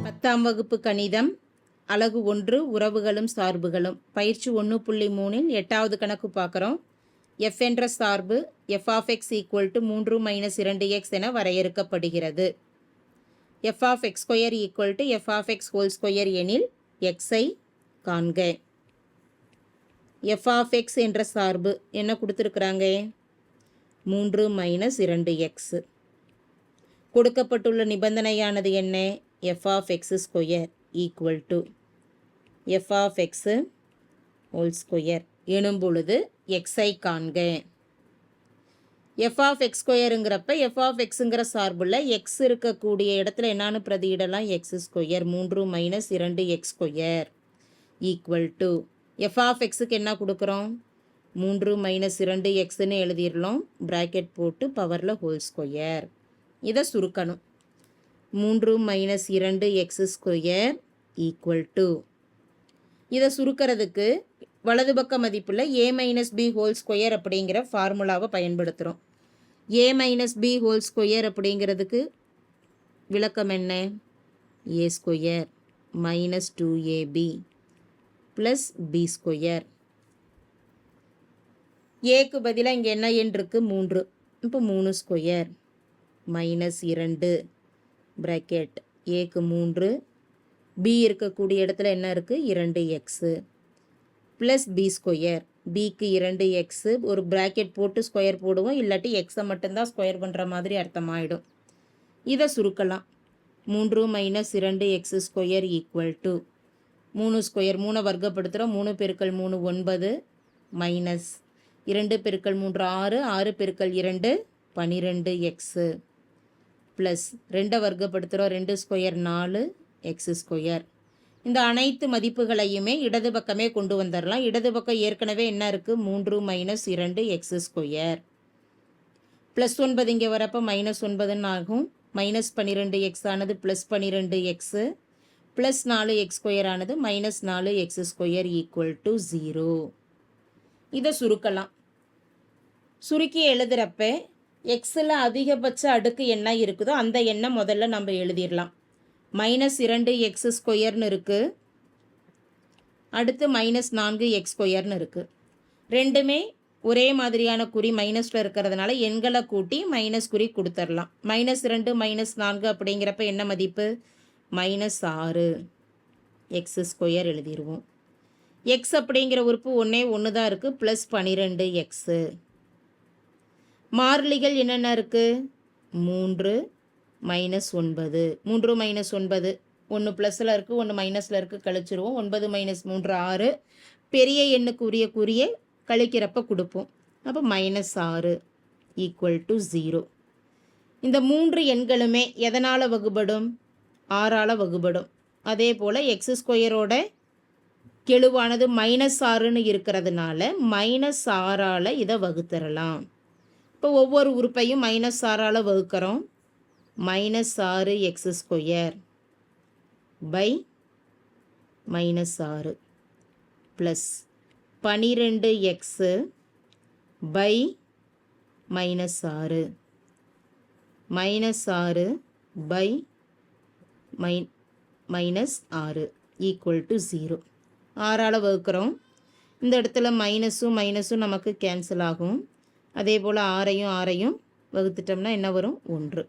10ஆம் வகுப்பு கணிதம் அலகு 1 உறவுகளும் சார்புகளும் பயிற்சி 1.3 8வது கணக்கு பார்க்குறோம். f என்ற சார்பு f of x = 3 - 2x என வரையறுக்கப்படுகிறது. f of x square = f of x whole square எனில் x ஐ காண்க. f of x என்ற சார்பு என்ன கொடுத்திருக்கிறாங்க? 3 - 2x. கொடுக்கப்பட்டுள்ள நிபந்தனையானது என்ன? f of x square = f of x whole square எனும் பொழுது x ஐ காண்க. f of x squareங்கிறப்ப f of xங்கிற சார்புள்ள x இருக்கக்கூடிய இடத்துல என்னன்னு பிரதியிடலாம்? x square 3 - 2x square = f of xக்கு என்ன கொடுக்குறோம்? 3 - 2xன்னு எழுதிடலாம். பிராக்கெட் போட்டு பவரில் ஹோல் ஸ்கொயர். இதை சுருக்கணும். 3 - 2x square = இதை சுருக்கிறதுக்கு வலது பக்க மதிப்பில் a - b whole square அப்படிங்கிற ஃபார்முலாவை பயன்படுத்துகிறோம். a - b whole square அப்படிங்கிறதுக்கு விளக்கம் என்ன? a square - 2ab + b square. ஏக்கு பதிலாக இங்கே என்ன எண் இருக்குது? 3. இப்போ 3 ஸ்கொயர் -2 பிராக்கெட் ஏக்கு 3 பி இருக்கக்கூடிய இடத்துல என்ன இருக்குது? 2x plus B square. பிக்கு 2x ஒரு பிராக்கெட் போட்டு ஸ்கொயர் போடுவோம், இல்லாட்டி எக்ஸை மட்டும்தான் ஸ்கொயர் பண்ணுற மாதிரி அர்த்தமாயிடும். இதை சுருக்கலாம். 3 - 2x square = 3 square 3 வர்க்கப்படுத்துகிறோம். 3 × 3 9 minus 2 × 3 6 6 × 2 12x plus 2 வர்க்கப்படுத்துகிறோம். 2 square 4 x square. இந்த அனைத்து மதிப்புகளையுமே இடது பக்கமே கொண்டு வந்துடலாம். இடது பக்கம் ஏற்கனவே என்ன இருக்குது? 3 - 2x ஸ்கொயர் ப்ளஸ் 9 இங்கே வரப்போ -9 ஆகும். -12x ஆனது +12x ப்ளஸ் 4x ஸ்கொயர் ஆனது -4x ஸ்கொயர் = 0. இதை சுருக்கலாம். சுருக்கி எழுதுகிறப்ப எக்ஸில் அதிகபட்ச அடுக்கு என்ன இருக்குதோ அந்த எண்ணை முதல்ல நம்ம எழுதிடலாம். -2x ஸ்கொயர்னு இருக்குது, அடுத்து -4x ஸ்கொயர்னு இருக்குது. ரெண்டுமே ஒரே மாதிரியான குறி மைனஸில் இருக்கிறதுனால எண்களை கூட்டி மைனஸ் குறி கொடுத்துடலாம். -2 -4 அப்படிங்கிறப்ப என்ன மதிப்பு? -6 x ஸ்கொயர் எழுதிடுவோம். எக்ஸ் அப்படிங்கிற உறுப்பு ஒன்று தான் இருக்குது, ப்ளஸ் 12x. மாறிலிகள் என்னென்ன இருக்குது? 3 - 9 3 - 9 ஒன்று ப்ளஸில் இருக்குது, ஒன்று மைனஸில் இருக்குது, கழிச்சிருவோம். 9 - 3 6. பெரிய எண்ணுக்குரிய குறியை கழிக்கிறப்ப கொடுப்போம். அப்போ -6 = 0. இந்த 3 எண்களுமே எதனால் வகுபடும்? 6ஆல் வகுபடும். அதே போல் எக்ஸ் ஸ்கொயரோட கெழுவானது -6ன்னு இருக்கிறதுனால -6ஆல் இதை வகுத்தரலாம். இப்போ ஒவ்வொரு உறுப்பையும் -6ஆல் வகுக்கிறோம். -6x square by -6 plus 12x by -6 -6 by -6 = 0. 6ஆல் வகுக்கிறோம். இந்த இடத்துல மைனஸும் நமக்கு கேன்சல் ஆகும். அதே போல் 6ஐயும் வகுத்துட்டோம்னா என்ன வரும்? 1.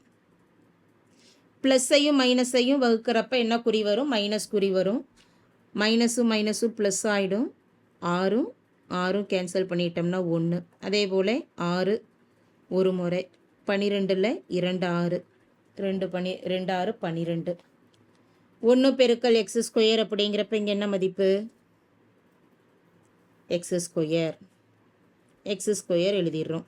ப்ளஸ்ஸையும் மைனஸையும் வகுக்கிறப்ப என்ன குறி வரும்? மைனஸ் குறி வரும். மைனஸும் ப்ளஸ் ஆகிடும். 6 கேன்சல் பண்ணிட்டோம்னா 1. அதே போல் 6 ஒரு முறை 12ல் 2 6 2 6 12. 1 × x ஸ்கொயர் அப்படிங்கிறப்ப இங்கே என்ன மதிப்பு? x ஸ்கொயர் எழுதிடுறோம்.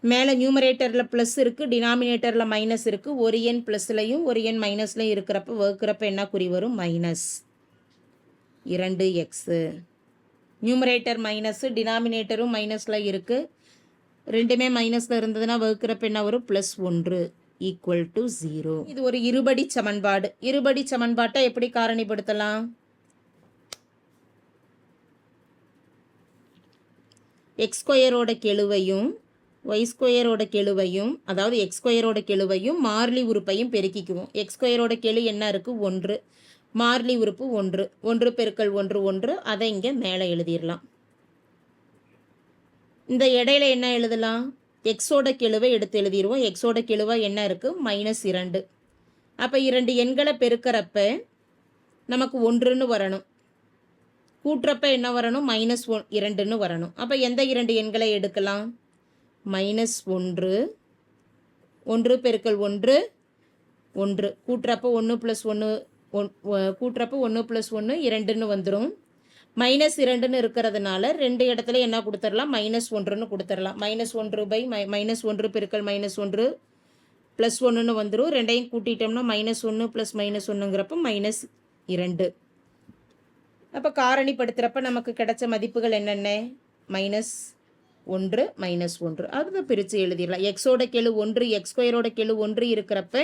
மேலே நியூமரேட்டரில் ப்ளஸ் இருக்குது, டினாமினேட்டரில் மைனஸ் இருக்குது. ஒரு எண் ப்ளஸ்லையும் ஒரு எண் மைனஸ்லையும் இருக்கிறப்ப வகுக்கிறப்ப என்ன குறி வரும்? -2x. நியூமரேட்டர் மைனஸு, டினாமினேட்டரும் மைனஸில் இருக்குது. ரெண்டுமே மைனஸில் இருந்ததுன்னா வகுக்கிறப்ப என்ன வரும்? +1 = 0. இது ஒரு இருபடி சமன்பாடு. இருபடி சமன்பாட்டை எப்படி காரணிப்படுத்தலாம்? x ஸ்கொயரோட கெழுவையும் ஒய் ஸ்கொயரோட கெழுவையும் அதாவது எக்ஸ் ஸ்கொயரோட கெழுவையும் மாறிலி உறுப்பையும் பெருக்கிக்குவோம். எக்ஸ் ஸ்கொயரோட கெழு என்ன இருக்குது? 1. மாறிலி உறுப்பு 1. 1 பெருக்கல் 1 1. அதை இங்கே மேலே எழுதிடலாம். இந்த இடையில என்ன எழுதலாம்? எக்ஸோட கெழுவை எடுத்து எழுதிடுவோம். எக்ஸோட கெழுவாக என்ன இருக்குது? -2. அப்போ 2 எண்களை பெருக்கிறப்ப நமக்கு 1ன்னு வரணும். கூட்டுறப்ப என்ன வரணும்? -2ன்னு வரணும். அப்போ எந்த 2 எண்களை எடுக்கலாம்? -1. 1 பெருக்கல் 1 1. கூட்டுறப்ப 1 + 1 கூட்டுறப்ப 1 + 1 2ன்னு வந்துடும். -2ன்னு இருக்கிறதுனால 2 இடத்துல என்ன கொடுத்துடலாம்? -1ன்னு கொடுத்துடலாம். -1 பெருக்கல் -1 ப்ளஸ் 1ன்னு வந்துடும். ரெண்டையும் கூட்டிட்டோம்னா -1 ப்ளஸ் -1ங்கிறப்ப -2. அப்போ காரணிப்படுத்துகிறப்ப நமக்கு கிடைச்ச மதிப்புகள் என்னென்ன? -1 -1. அதை பிரித்து எழுதிடலாம். எக்ஸோட கெழு 1, எக்ஸ் ஸ்கொயரோட கெழு 1 இருக்கிறப்ப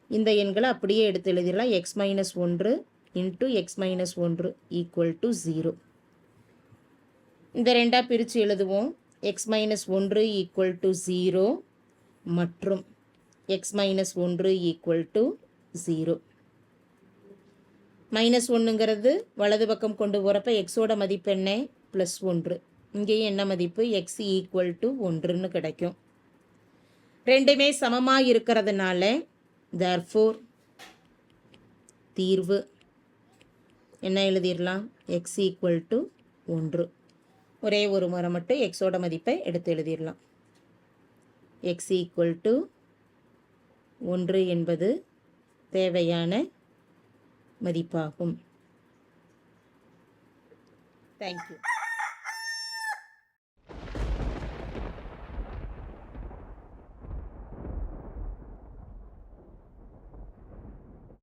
இந்த எண்களை அப்படியே எடுத்து எழுதிடலாம். x - 1 × x - 1 = 0. இந்த ரெண்டாக பிரித்து எழுதுவோம். x - 1 = 0 மற்றும் x - 1 = 0. -1ங்கிறது வலது பக்கம் கொண்டு போகிறப்ப எக்ஸோட மதிப்பு என்ன? +1. இங்கேயும் என்ன மதிப்பு? x = 1ன்னு கிடைக்கும். ரெண்டுமே சமமாக இருக்கிறதுனால therefore தீர்வு என்ன எழுதிடலாம்? x = 1. ஒரே ஒரு முறை மட்டும் எக்ஸோட மதிப்பை எடுத்து எழுதிடலாம். x = 1 என்பது தேவையான மதிப்பாகும். தேங்க்யூ.